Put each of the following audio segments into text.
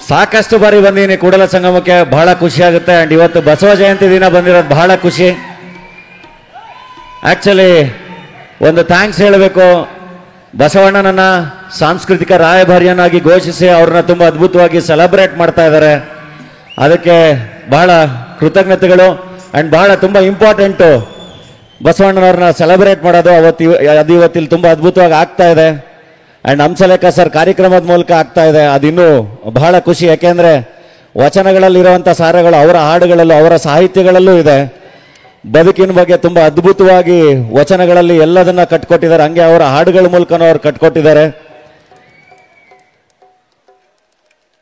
ಸಾಕಷ್ಟು ಬಾರಿ ಬಂದೀನಿ ಕೂಡಲ ಸಂಗಮಕ್ಕೆ, ಬಹಳ ಖುಷಿ ಆಗುತ್ತೆ. ಅಂಡ್ ಇವತ್ತು ಬಸವ ಜಯಂತಿ ದಿನ ಬಂದಿರೋದು ಬಹಳ ಖುಷಿ. ಆಕ್ಚುಲಿ ಒಂದು ಥ್ಯಾಂಕ್ಸ್ ಹೇಳಬೇಕು. ಬಸವಣ್ಣನನ್ನ ಸಾಂಸ್ಕೃತಿಕ ರಾಯಭಾರಿಯನ್ನಾಗಿ ಘೋಷಿಸಿ ಅವ್ರನ್ನ ತುಂಬ ಅದ್ಭುತವಾಗಿ ಸೆಲೆಬ್ರೇಟ್ ಮಾಡ್ತಾ ಇದ್ದಾರೆ. ಅದಕ್ಕೆ ಬಹಳ ಕೃತಜ್ಞತೆಗಳು. ಅಂಡ್ ಬಹಳ ತುಂಬ ಇಂಪಾರ್ಟೆಂಟು ಬಸವಣ್ಣನವ್ರನ್ನ ಸೆಲೆಬ್ರೇಟ್ ಮಾಡೋದು. ಅದು ಇವತ್ತಿಲ್ಲಿ ತುಂಬ ಅದ್ಭುತವಾಗಿ ಆಗ್ತಾ ಇದೆ. ಅಂಡ್ ಹಂಸಲೇಖ ಸರ್ ಕಾರ್ಯಕ್ರಮದ ಮೂಲಕ ಆಗ್ತಾ ಇದೆ. ಅದಿನ್ನೂ ಬಹಳ ಖುಷಿ. ಯಾಕೆಂದ್ರೆ ವಚನಗಳಲ್ಲಿರುವಂಥ ಸಾರಗಳು ಅವರ ಹಾಡುಗಳಲ್ಲೂ ಅವರ ಸಾಹಿತ್ಯಗಳಲ್ಲೂ ಇದೆ. ಬದುಕಿನ ಬಗ್ಗೆ ತುಂಬ ಅದ್ಭುತವಾಗಿ ವಚನಗಳಲ್ಲಿ ಎಲ್ಲದನ್ನ ಕಟ್ಕೊಟ್ಟಿದ್ದಾರೆ. ಹಂಗೆ ಅವರ ಹಾಡುಗಳ ಮೂಲಕನೂ ಅವ್ರು ಕಟ್ಕೊಟ್ಟಿದ್ದಾರೆ.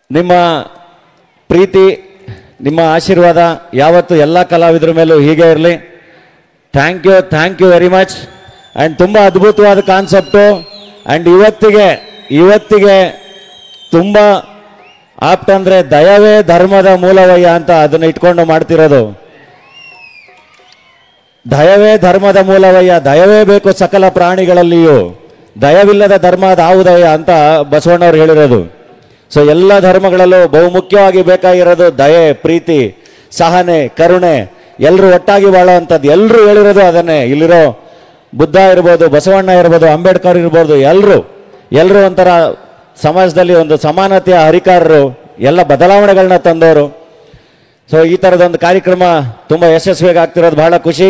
ನಿಮ್ಮ ಪ್ರೀತಿ, ನಿಮ್ಮ ಆಶೀರ್ವಾದ ಯಾವತ್ತು ಎಲ್ಲ ಕಲಾವಿದರ ಮೇಲೂ ಹೀಗೆ ಇರಲಿ. Thank you very much. And ತುಂಬ ಅದ್ಭುತವಾದ ಕಾನ್ಸೆಪ್ಟು. ಅಂಡ್ ಇವತ್ತಿಗೆ ತುಂಬ ಆಪ್ಟ್ ಅಂದ್ರೆ ದಯವೇ ಧರ್ಮದ ಮೂಲವಯ್ಯ ಅಂತ ಅದನ್ನ ಇಟ್ಕೊಂಡು ಮಾಡ್ತಿರೋದು. ದಯವೇ ಧರ್ಮದ ಮೂಲವಯ್ಯ, ದಯವೇ ಬೇಕು ಸಕಲ ಪ್ರಾಣಿಗಳಲ್ಲಿಯೂ, ದಯವಿಲ್ಲದ ಧರ್ಮ ಅದಾವುದಯ್ಯ ಅಂತ ಬಸವಣ್ಣವ್ರು ಹೇಳಿರೋದು. ಸೊ ಎಲ್ಲ ಧರ್ಮಗಳಲ್ಲೂ ಬಹುಮುಖ್ಯವಾಗಿ ಬೇಕಾಗಿರೋದು ದಯೆ, ಪ್ರೀತಿ, ಸಹನೆ, ಕರುಣೆ, ಎಲ್ಲರೂ ಒಟ್ಟಾಗಿ ಬಾಳುವಂಥದ್ದು. ಎಲ್ಲರೂ ಹೇಳಿರೋದು ಅದನ್ನೇ. ಇಲ್ಲಿರೋ ಬುದ್ಧ ಇರ್ಬೋದು, ಬಸವಣ್ಣ ಇರ್ಬೋದು, ಅಂಬೇಡ್ಕರ್ ಇರ್ಬೋದು, ಎಲ್ಲರೂ ಒಂಥರ ಸಮಾಜದಲ್ಲಿ ಒಂದು ಸಮಾನತೆಯ ಹರಿಕಾರರು, ಎಲ್ಲ ಬದಲಾವಣೆಗಳನ್ನ ತಂದವರು. ಸೊ ಈ ಥರದೊಂದು ಕಾರ್ಯಕ್ರಮ ತುಂಬ ಯಶಸ್ವಿಯಾಗಿ ಆಗ್ತಿರೋದು ಬಹಳ ಖುಷಿ.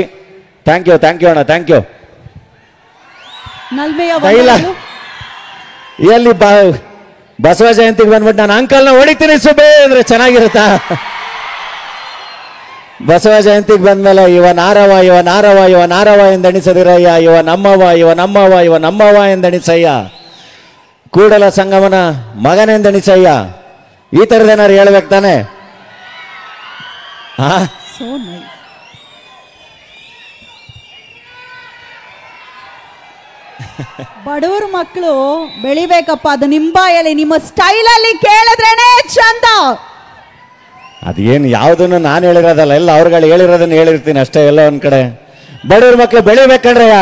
ಥ್ಯಾಂಕ್ ಯು ಅಣ್ಣ, ಥ್ಯಾಂಕ್ ಯು. ಎಲ್ಲಿ ಬಸವ ಜಯಂತಿಗೆ ಬಂದ್ಬಿಟ್ಟು ನಾನು ಅಂಕಲ್ನ ಹೊಡಿತೀನಿ ಸುಬೇ ಅಂದ್ರೆ ಚೆನ್ನಾಗಿರುತ್ತಾ? ಬಸವ ಜಯಂತಿಗೆ ಬಂದ್ಮೇಲೆ ಇವ ನಾರವ ಎಂದೆಣಿಸದಿರಯ್ಯ, ಇವ ನಮ್ಮವ ಎಂದೆಣಿಸಯ್ಯ, ಕೂಡಲ ಸಂಗಮನ ಮಗನೆಂದೆಣಿಸಯ್ಯ. ಈ ಥರದೇನಾರು ಹೇಳ್ಬೇಕು ತಾನೆ? ಬಡವ್ರ ಮಕ್ಕಳು ಬೆಳಿಬೇಕಪ್ಪ, ಅದು ನಿಂಬಾಯಲ್ಲಿ ನಿಮ್ಮ ಸ್ಟೈಲಲ್ಲಿ ಕೇಳಿದ್ರೇನೆ ಚಂದ. ಅದೇನು ಯಾವುದನ್ನು ನಾನು ಹೇಳಿರೋದಲ್ಲ, ಎಲ್ಲ ಅವ್ರುಗಳು ಹೇಳಿರೋದನ್ನ ಹೇಳಿರ್ತೀನಿ ಅಷ್ಟೇ. ಎಲ್ಲ ಒಂದ್ ಕಡೆ ಬಡವ್ರ ಮಕ್ಕಳು ಬೆಳಿಬೇಕಂಡ್ರಯ್ಯ,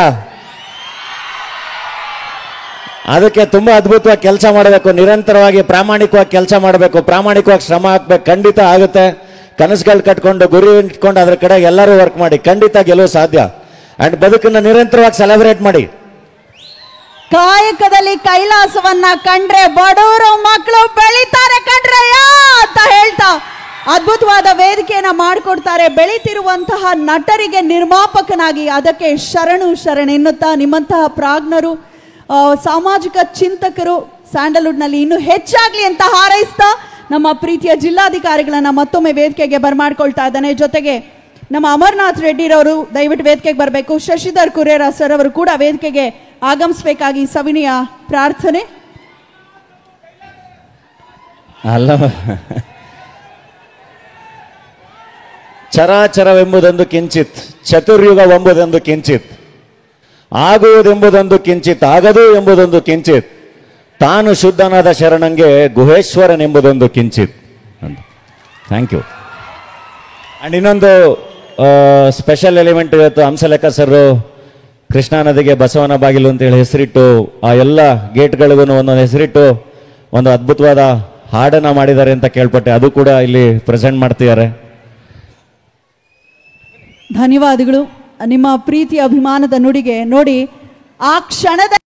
ಅದಕ್ಕೆ ತುಂಬಾ ಅದ್ಭುತವಾಗಿ ಕೆಲಸ ಮಾಡಬೇಕು, ನಿರಂತರವಾಗಿ ಪ್ರಾಮಾಣಿಕವಾಗಿ ಕೆಲಸ ಮಾಡಬೇಕು, ಪ್ರಾಮಾಣಿಕವಾಗಿ ಶ್ರಮ ಹಾಕ್ಬೇಕು. ಖಂಡಿತ ಆಗುತ್ತೆ. ಕನಸುಗಳು ಕಟ್ಕೊಂಡು ಗುರಿ ಇಟ್ಕೊಂಡು ಅದ್ರ ಕಡೆ ಎಲ್ಲರೂ ವರ್ಕ್ ಮಾಡಿ, ಖಂಡಿತ ಗೆಲುವು ಸಾಧ್ಯ. ಅಂಡ್ ಬದುಕನ್ನ ನಿರಂತರವಾಗಿ ಸೆಲೆಬ್ರೇಟ್ ಮಾಡಿ. ಕಾಯಕದಲ್ಲಿ ಕೈಲಾಸವನ್ನ ಕಂಡ್ರೆ ಬಡವರು ಮಕ್ಕಳು ಬೆಳಿತಾರೆ ಕಂಡ್ರಯ್ಯ ಅಂತ ಹೇಳ್ತಾ ಅದ್ಭುತವಾದ ವೇದಿಕೆಯನ್ನ ಮಾಡಿಕೊಡ್ತಾರೆ. ಬೆಳೀತಿರುವಂತಹ ನಟರಿಗೆ ನಿರ್ಮಾಪಕನಾಗಿ ಅದಕ್ಕೆ ಶರಣು ಎನ್ನುತ್ತಾ ನಿಮ್ಮಂತಹ ಪ್ರಾಜ್ಞರು, ಸಾಮಾಜಿಕ ಚಿಂತಕರು ಸ್ಯಾಂಡಲ್ವುಡ್ನಲ್ಲಿ ಇನ್ನೂ ಹೆಚ್ಚಾಗ್ಲಿ ಅಂತ ಹಾರೈಸ್ತಾ ನಮ್ಮ ಪ್ರೀತಿಯ ಜಿಲ್ಲಾಧಿಕಾರಿಗಳನ್ನ ಮತ್ತೊಮ್ಮೆ ವೇದಿಕೆಗೆ ಬರ್ಮಾಡ್ಕೊಳ್ತಾ ಇದ್ದಾನೆ. ಜೊತೆಗೆ ನಮ್ಮ ಅಮರನಾಥ್ ರೆಡ್ಡಿರವರು ದಯವಿಟ್ಟು ವೇದಿಕೆಗೆ ಬರಬೇಕು. ಶಶಿಧರ್ ಕುರೇರ ಸರ್ ಅವರು ಕೂಡ ವೇದಿಕೆಗೆ ಆಗಮಿಸಬೇಕಾಗಿ ಸವಿನಯ ಪ್ರಾರ್ಥನೆ. ಅಲ್ಲ, ಚರಾಚರವೆಂಬುದೊಂದು ಕಿಂಚಿತ್, ಚತುರ್ಯುಗವೆಂಬುದೊಂದು ಕಿಂಚಿತ್, ಆಗುವುದೆಂಬುದೊಂದು ಕಿಂಚಿತ್, ಆಗದು ಎಂಬುದೊಂದು ಕಿಂಚಿತ್, ತಾನು ಶುದ್ಧನಾದ ಶರಣಂಗೆ ಗುಹೇಶ್ವರನೆಂಬುದೊಂದು ಕಿಂಚಿತ್ ಅಂತ. Thank you. ಅಂಡ್ ಇನ್ನೊಂದು ಸ್ಪೆಷಲ್ ಎಲಿಮೆಂಟ್ ಇವತ್ತು ಹಂಸಲೇಖ ಸರ್ ಕೃಷ್ಣಾ ನದಿಗೆ ಬಸವನ ಬಾಗಿಲು ಅಂತೇಳಿ ಹೆಸರಿಟ್ಟು, ಆ ಎಲ್ಲ ಗೇಟ್ಗಳಿಗೂ ಒಂದೊಂದು ಹೆಸರಿಟ್ಟು ಒಂದು ಅದ್ಭುತವಾದ ಹಾಡನ್ನ ಮಾಡಿದ್ದಾರೆ ಅಂತ ಕೇಳ್ಪಟ್ಟೆ. ಅದು ಕೂಡ ಇಲ್ಲಿ ಪ್ರೆಸೆಂಟ್ ಮಾಡ್ತಿದ್ದಾರೆ. ಧನ್ಯವಾದಗಳು ನಿಮ್ಮ ಪ್ರೀತಿ ಅಭಿಮಾನದ ನುಡಿಗೆ. ನೋಡಿ, ಆ ಕ್ಷಣದ